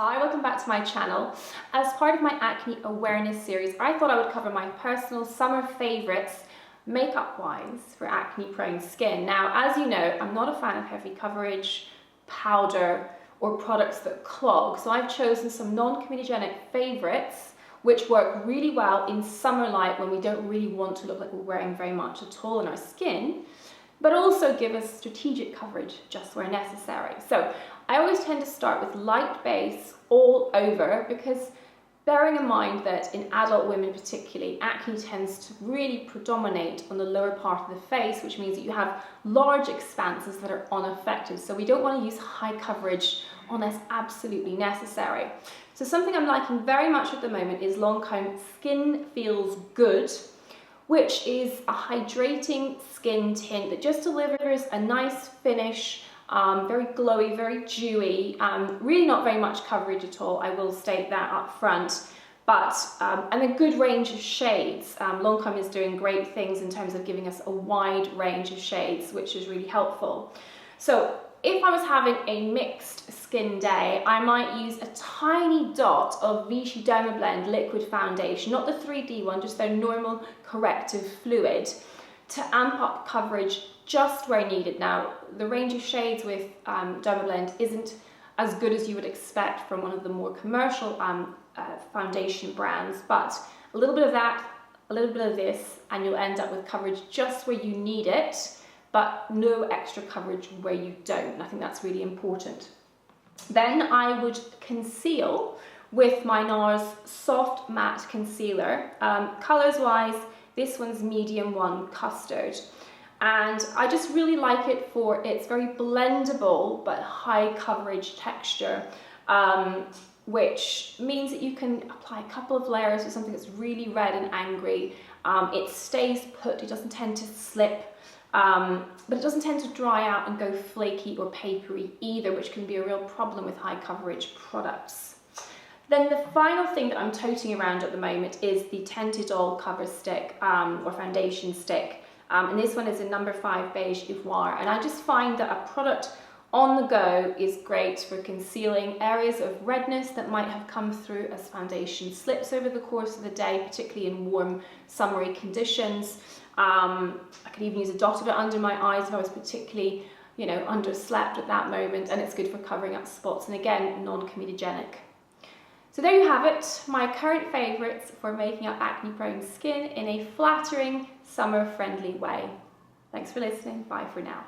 Hi, welcome back to my channel. As part of my acne awareness series, I thought I would cover my personal summer favorites makeup-wise for acne-prone skin. Now, as you know, I'm not a fan of heavy coverage, powder, or products that clog, so I've chosen some non-comedogenic favorites which work really well in summer light when we don't really want to look like we're wearing very much at all in our skin, but also give us strategic coverage just where necessary. So I always tend to start with light base all over because bearing in mind that in adult women particularly, acne tends to really predominate on the lower part of the face, which means that you have large expanses that are unaffected. So we don't want to use high coverage unless absolutely necessary. So something I'm liking very much at the moment is Lancome Skin Feels Good, which is a hydrating skin tint that just delivers a nice finish, very glowy, very dewy, really not very much coverage at all, I will state that up front, but and a good range of shades. Lancome is doing great things in terms of giving us a wide range of shades, which is really helpful. So if I was having a mixed skin day, I might use a tiny dot of Vichy Dermablend liquid foundation, not the 3D one, just their normal corrective fluid, to amp up coverage just where needed. Now, the range of shades with Dermablend isn't as good as you would expect from one of the more commercial foundation brands, but a little bit of that, a little bit of this, and you'll end up with coverage just where you need it, but no extra coverage where you don't. And I think that's really important. Then I would conceal with my Nars Soft Matte Concealer. Colors wise, this one's medium 1 Custard. And I just really like it for its very blendable but high coverage texture, which means that you can apply a couple of layers with something that's really red and angry. It stays put, it doesn't tend to slip. But it doesn't tend to dry out and go flaky or papery either, which can be a real problem with high coverage products. Then the final thing that I'm toting around at the moment is the Teint Idole cover stick or foundation stick. And this one is a number 5 Beige Ivoire. And I just find that a product on the go is great for concealing areas of redness that might have come through as foundation slips over the course of the day, particularly in warm summery conditions. I could even use a dot of it under my eyes if I was particularly, underslept at that moment, and it's good for covering up spots, and again, non-comedogenic. So there you have it, my current favourites for making up acne-prone skin in a flattering, summer-friendly way. Thanks for listening, bye for now.